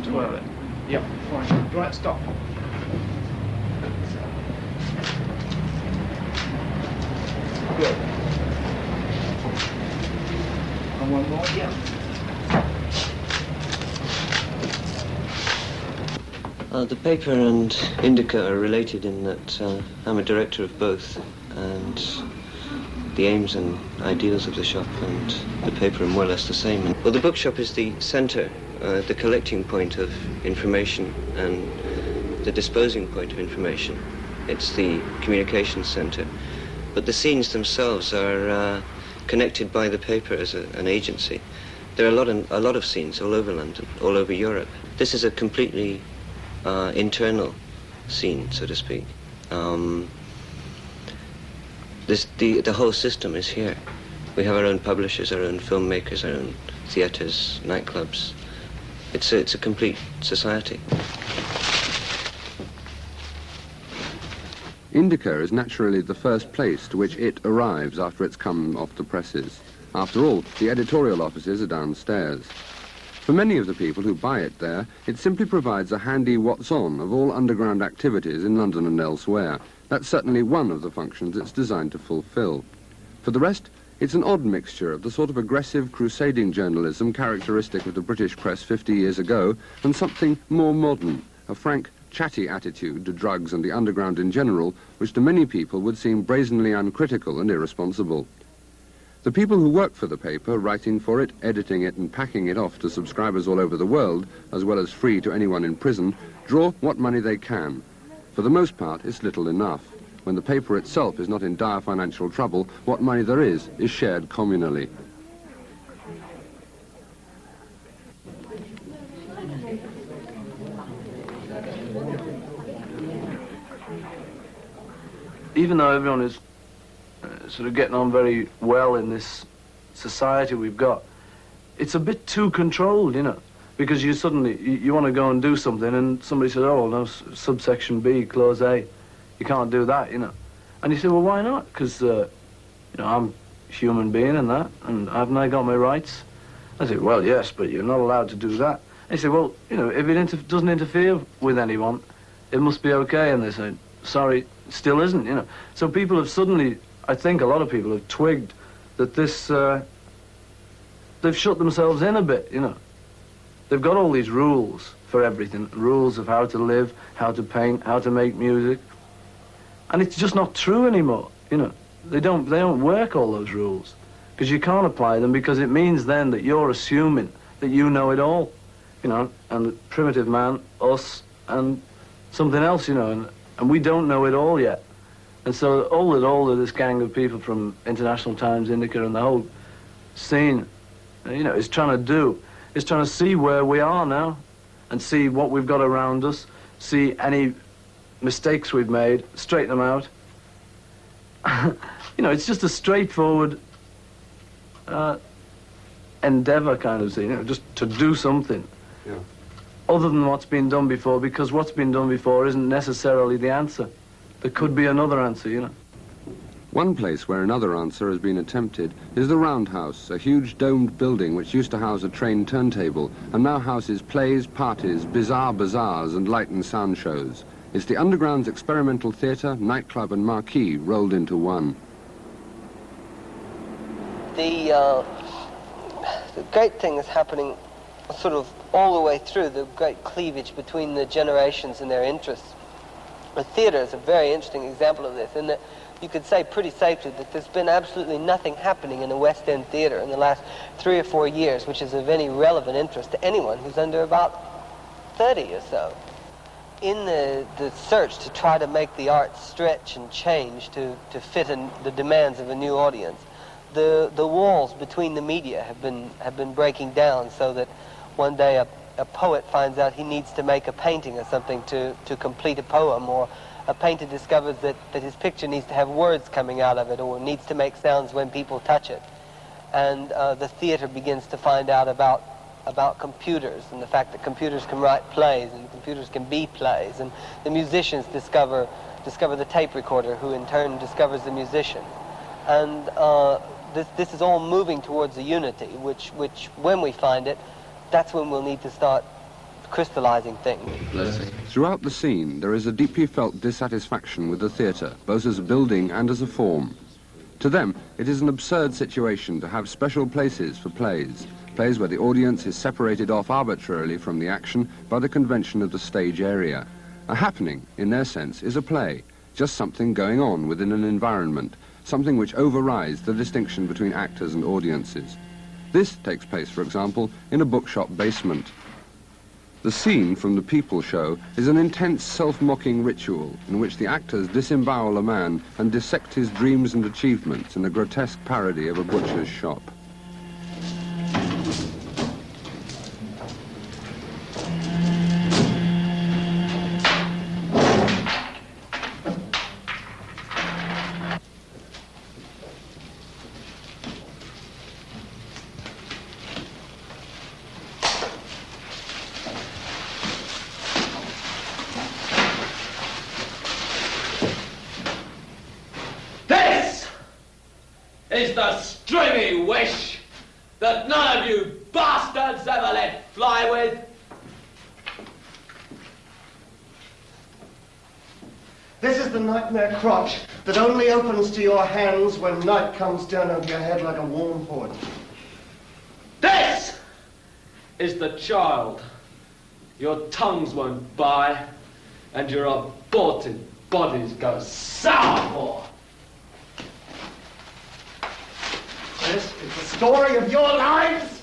and twirl it. Yep, fine. Right, stop. Good. And one more, yeah. The paper and indica are related in that I'm a director of both, and the aims and ideals of the shop and the paper are more or less the same. Well, the bookshop is the centre, the collecting point of information and the disposing point of information. It's the communications centre. But the scenes themselves are connected by the paper as an agency. There are a lot of scenes all over London, all over Europe. This is a completely internal scene, so to speak. The whole system is here. We have our own publishers, our own filmmakers, our own theatres, nightclubs. It's a complete society. Indica is naturally the first place to which it arrives after it's come off the presses. After all, the editorial offices are downstairs. For many of the people who buy it there, it simply provides a handy what's-on of all underground activities in London and elsewhere. That's certainly one of the functions it's designed to fulfill. For the rest, it's an odd mixture of the sort of aggressive, crusading journalism characteristic of the British press 50 years ago and something more modern, a frank, chatty attitude to drugs and the underground in general, which to many people would seem brazenly uncritical and irresponsible. The people who work for the paper, writing for it, editing it and packing it off to subscribers all over the world, as well as free to anyone in prison, draw what money they can. For the most part, it's little enough. When the paper itself is not in dire financial trouble, what money there is shared communally. Even though everyone is sort of getting on very well in this society we've got, it's a bit too controlled, you know, because you suddenly, you want to go and do something and somebody says, oh, no, subsection B, clause A, you can't do that, you know. And you say, well, why not? Because, you know, I'm a human being and that, and haven't I got my rights? I say, well, yes, but you're not allowed to do that. And you say, well, you know, if it doesn't interfere with anyone, it must be okay. And they say, sorry, it still isn't, you know. So people have suddenly, I think a lot of people have twigged that this, they've shut themselves in a bit, you know. They've got all these rules for everything, rules of how to live, how to paint, how to make music. And it's just not true anymore, you know. They don't work, all those rules, because you can't apply them, because it means then that you're assuming that you know it all, you know, and the primitive man, us, and something else, you know, and we don't know it all yet. And so all of this gang of people from International Times, Indica, and the whole scene, you know, is trying to see where we are now and see what we've got around us, see any mistakes we've made, straighten them out. You know, it's just a straightforward endeavor kind of thing, you know, just to do something. Yeah. Other than what's been done before, because what's been done before isn't necessarily the answer. There could be another answer, you know. One place where another answer has been attempted is the Roundhouse, a huge domed building which used to house a train turntable and now houses plays, parties, bizarre bazaars and light and sound shows. It's the Underground's experimental theatre, nightclub and marquee rolled into one. The great thing is happening sort of all the way through, the great cleavage between the generations and their interests. The theatre is a very interesting example of this, in that you could say pretty safely that there's been absolutely nothing happening in the West End theatre in the last 3 or 4 years which is of any relevant interest to anyone who's under about 30 or so. In the search to try to make the arts stretch and change to fit in the demands of a new audience, the walls between the media have been breaking down, so that one day a poet finds out he needs to make a painting or something to complete a poem, or a painter discovers that his picture needs to have words coming out of it, or needs to make sounds when people touch it. And the theater begins to find out about computers and the fact that computers can write plays and computers can be plays, and the musicians discover the tape recorder, who in turn discovers the musician. And this is all moving towards a unity, which when we find it, that's when we'll need to start crystallizing thing. Throughout the scene, there is a deeply felt dissatisfaction with the theatre, both as a building and as a form. To them, it is an absurd situation to have special places for plays, plays where the audience is separated off arbitrarily from the action by the convention of the stage area. A happening, in their sense, is a play, just something going on within an environment, something which overrides the distinction between actors and audiences. This takes place, for example, in a bookshop basement. The scene from the People Show is an intense self-mocking ritual in which the actors disembowel a man and dissect his dreams and achievements in a grotesque parody of a butcher's shop. Is the stringy wish that none of you bastards ever let fly with? This is the nightmare crotch that only opens to your hands when night comes down over your head like a warm hood. This is the child your tongues won't buy and your aborted bodies go sour for. This is the story of your lives.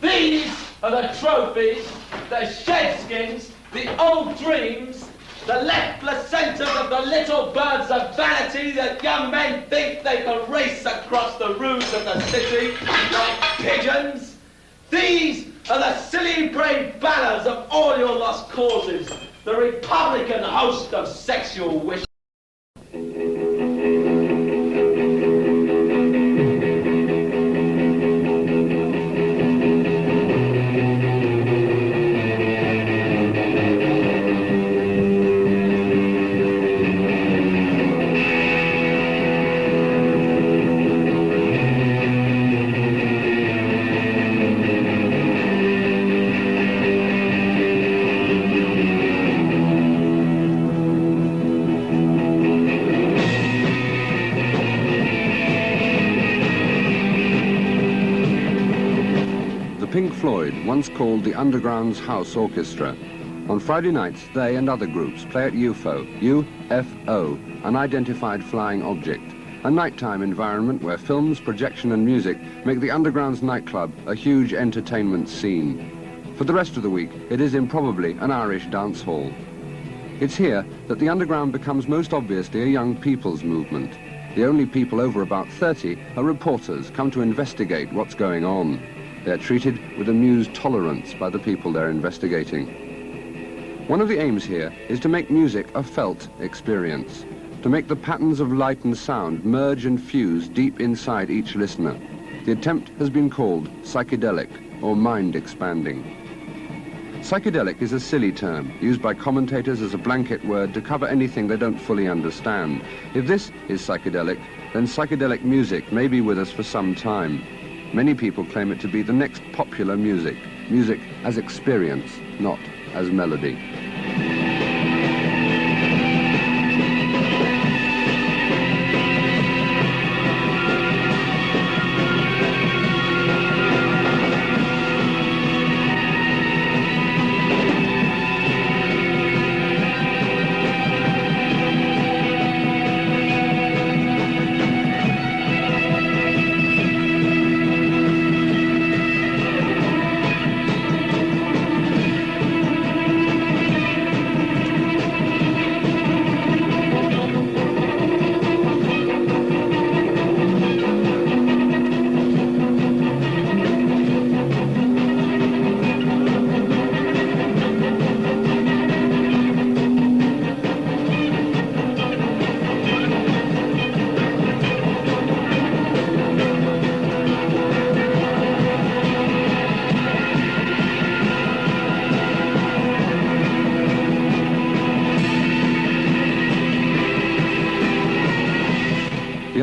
These are the trophies, the shedskins, the old dreams, the left placentas of the little birds of vanity that young men think they can race across the roofs of the city like pigeons. These are the silly brave banners of all your lost causes, the Republican host of sexual wishes. Pink Floyd, once called the Underground's House Orchestra. On Friday nights, they and other groups play at UFO, UFO, Unidentified Flying Object, a nighttime environment where films, projection and music make the Underground's nightclub a huge entertainment scene. For the rest of the week, it is improbably an Irish dance hall. It's here that the Underground becomes most obviously a young people's movement. The only people over about 30 are reporters come to investigate what's going on. They're treated with amused tolerance by the people they're investigating. One of the aims here is to make music a felt experience, to make the patterns of light and sound merge and fuse deep inside each listener. The attempt has been called psychedelic or mind-expanding. Psychedelic is a silly term used by commentators as a blanket word to cover anything they don't fully understand. If this is psychedelic, then psychedelic music may be with us for some time. Many people claim it to be the next popular music, music as experience, not as melody.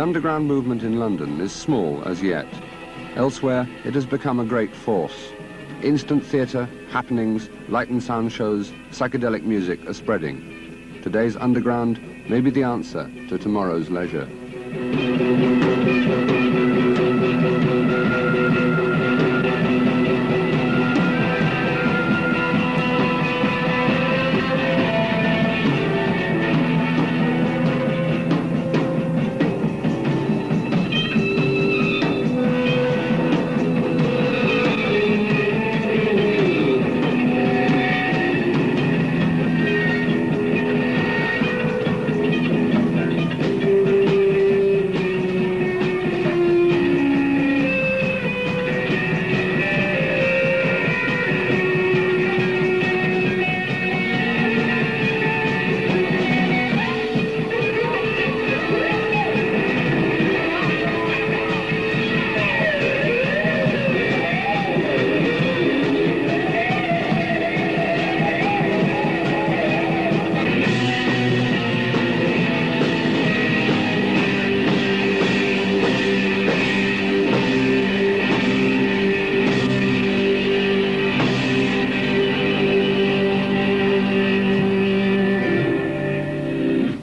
underground movement in London is small as yet. Elsewhere, it has become a great force. Instant theatre, happenings, light and sound shows, psychedelic music are spreading. Today's underground may be the answer to tomorrow's leisure.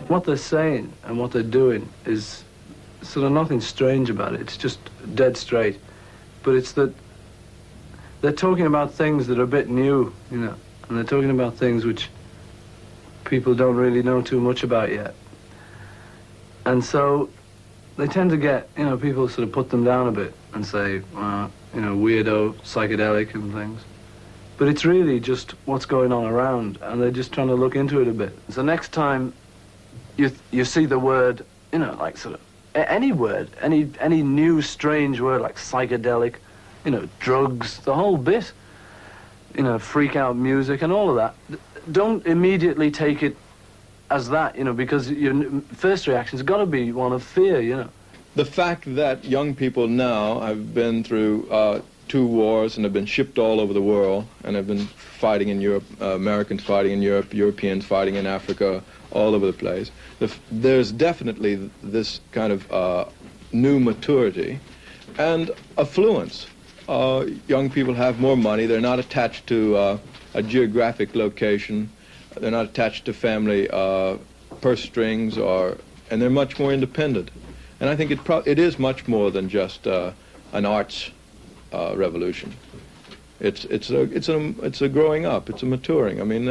What they're saying and what they're doing is sort of nothing strange about it. It's just dead straight. But it's that they're talking about things that are a bit new, you know, and they're talking about things which people don't really know too much about yet. And so they tend to get, you know, people sort of put them down a bit and say, you know, weirdo, psychedelic and things. But it's really just what's going on around, and they're just trying to look into it a bit. So next time you see the word, you know, like sort of any word, any new strange word like psychedelic, you know, drugs, the whole bit, you know, freak out music and all of that, don't immediately take it as that, you know, because your first reaction's got to be one of fear, you know. The fact that young people now have been through 2 wars and have been shipped all over the world and have been fighting in Europe, Americans fighting in Europe, Europeans fighting in Africa, all over the place. There's definitely this kind of new maturity and affluence. Young people have more money. They're not attached to a geographic location. They're not attached to family purse strings, and they're much more independent. And I think it is much more than just an arts revolution. It's a growing up. It's a maturing. I mean,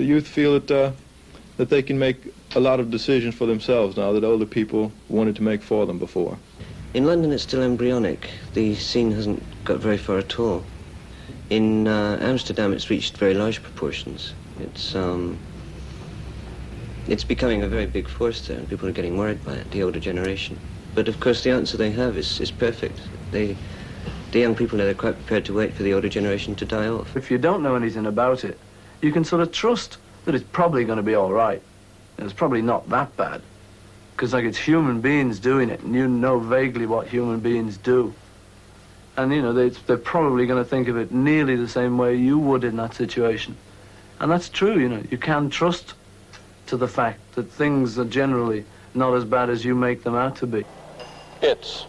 youth feel that they can make a lot of decisions for themselves now that older people wanted to make for them before. In London, it's still embryonic. The scene hasn't got very far at all. In Amsterdam, it's reached very large proportions. It's becoming a very big force there, and people are getting worried by it, the older generation. But of course, the answer they have is perfect. The young people are quite prepared to wait for the older generation to die off. If you don't know anything about it, you can sort of trust that it's probably going to be all right. It's probably not that bad, because like it's human beings doing it, and you know vaguely what human beings do. And you know, they're probably going to think of it nearly the same way you would in that situation. And that's true, you know, you can trust to the fact that things are generally not as bad as you make them out to be. It's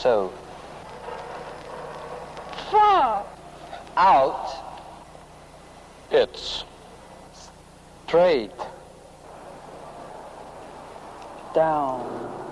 So, far out, it's straight, down.